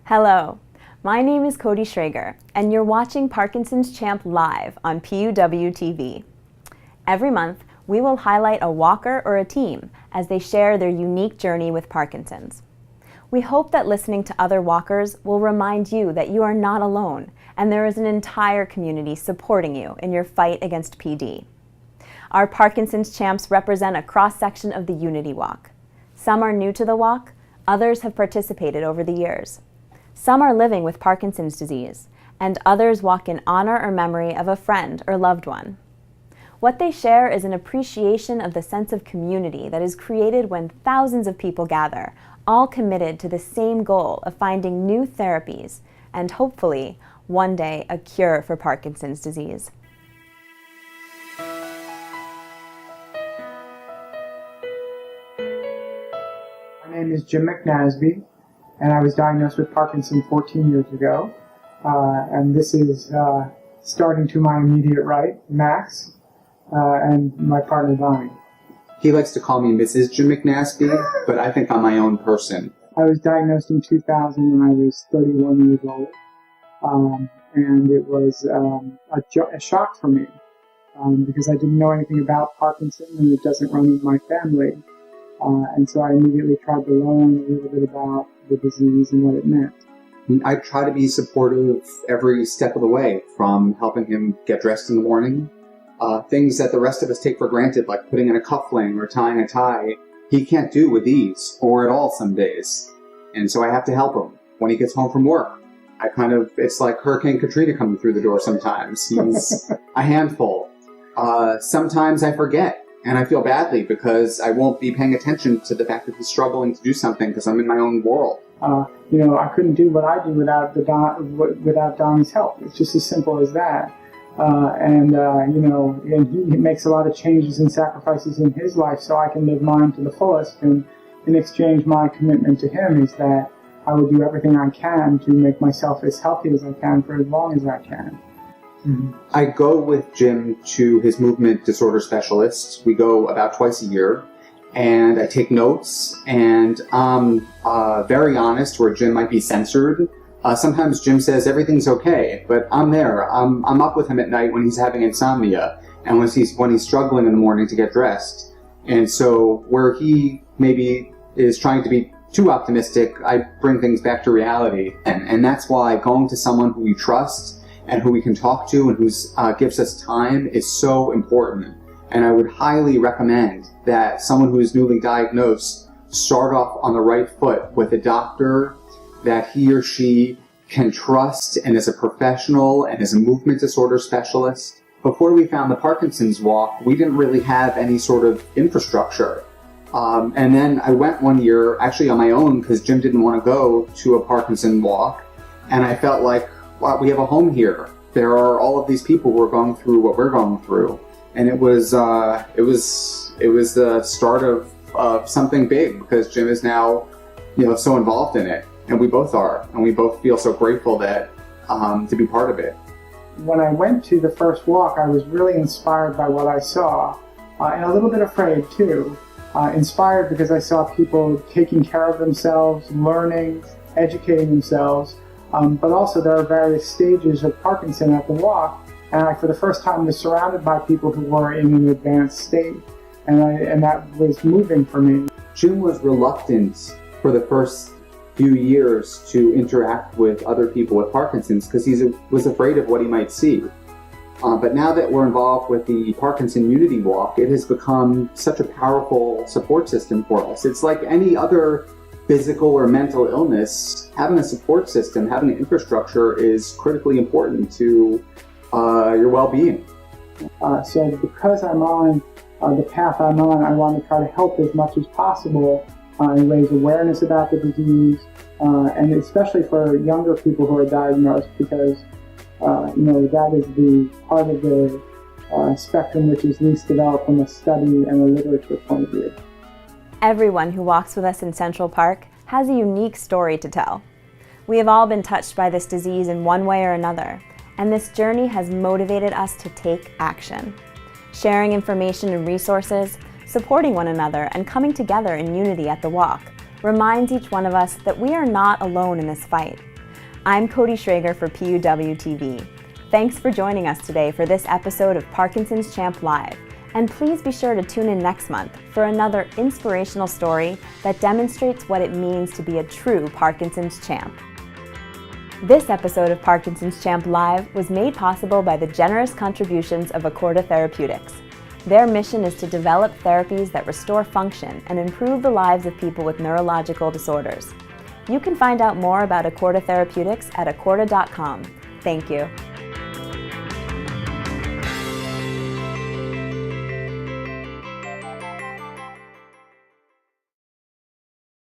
Hello, my name is Cody Schrager, and you're watching Parkinson's Champ live on PUW TV. Every month, we will highlight a walker or a team as they share their unique journey with Parkinson's. We hope that listening to other walkers will remind you that you are not alone, and there is an entire community supporting you in your fight against PD. Our Parkinson's Champs represent a cross-section of the Unity Walk. Some are new to the walk, others have participated over the years. Some are living with Parkinson's disease, and others walk in honor or memory of a friend or loved one. What they share is an appreciation of the sense of community that is created when thousands of people gather, all committed to the same goal of finding new therapies and hopefully, one day, a cure for Parkinson's disease. My name is Jim McMoss, and I was diagnosed with Parkinson 14 years ago. And this is starting to my immediate right, Max, and my partner, Bonnie. He likes to call me Mrs. Jim McNasty, but I think I'm my own person. I was diagnosed in 2000 when I was 31 years old. And it was a shock for me because I didn't know anything about Parkinson, and it doesn't run in my family. And so I immediately tried to learn a little bit about the disease and what it meant. I try to be supportive every step of the way, from helping him get dressed in the morning, things that the rest of us take for granted, like putting in a cuffling or tying a tie, he can't do with ease, or at all some days. And so I have to help him. When he gets home from work, it's like Hurricane Katrina coming through the door sometimes. He's a handful. Sometimes I forget. And I feel badly because I won't be paying attention to the fact that he's struggling to do something because I'm in my own world. I couldn't do what I do without Donnie's help. It's just as simple as that. And he makes a lot of changes and sacrifices in his life so I can live mine to the fullest. And in exchange, my commitment to him is that I will do everything I can to make myself as healthy as I can for as long as I can. Mm-hmm. I go with Jim to his movement disorder specialist. We go about twice a year, and I take notes, and I'm very honest where Jim might be censored. Sometimes Jim says everything's okay, but I'm there. I'm up with him at night when he's having insomnia, and when he's struggling in the morning to get dressed. And so where he maybe is trying to be too optimistic, I bring things back to reality. And that's why going to someone who we trust and who we can talk to and who gives us time is so important. And I would highly recommend that someone who is newly diagnosed start off on the right foot with a doctor that he or she can trust and is a professional and is a movement disorder specialist. Before we found the Parkinson's Walk, we didn't really have any sort of infrastructure. And then I went one year actually on my own because Jim didn't want to go to a Parkinson Walk. And I felt like, wow, we have a home here. There are all of these people who are going through what we're going through. And it was the start of something big because Jim is now, so involved in it. And we both are. And we both feel so grateful that to be part of it. When I went to the first walk, I was really inspired by what I saw, and a little bit afraid too. Inspired because I saw people taking care of themselves, learning, educating themselves, but also there are various stages of Parkinson at the walk, and I, for the first time, was surrounded by people who were in an advanced state, and that was moving for me. Jim was reluctant for the first few years to interact with other people with Parkinson's because he was afraid of what he might see. But now that we're involved with the Parkinson Unity Walk, it has become such a powerful support system for us. It's like any other physical or mental illness. Having a support system, having an infrastructure is critically important to your well-being. So because I'm on the path I'm on, I want to try to help as much as possible and raise awareness about the disease, and especially for younger people who are diagnosed because that is the part of the spectrum which is least developed from a study and a literature point of view. Everyone who walks with us in Central Park has a unique story to tell. We have all been touched by this disease in one way or another, and this journey has motivated us to take action. Sharing information and resources, supporting one another, and coming together in unity at the walk reminds each one of us that we are not alone in this fight. I'm Cody Schrager for PUW TV. Thanks for joining us today for this episode of Parkinson's Champ Live. And please be sure to tune in next month for another inspirational story that demonstrates what it means to be a true Parkinson's champ. This episode of Parkinson's Champ Live was made possible by the generous contributions of Accorda Therapeutics. Their mission is to develop therapies that restore function and improve the lives of people with neurological disorders. You can find out more about Accorda Therapeutics at accorda.com. Thank you.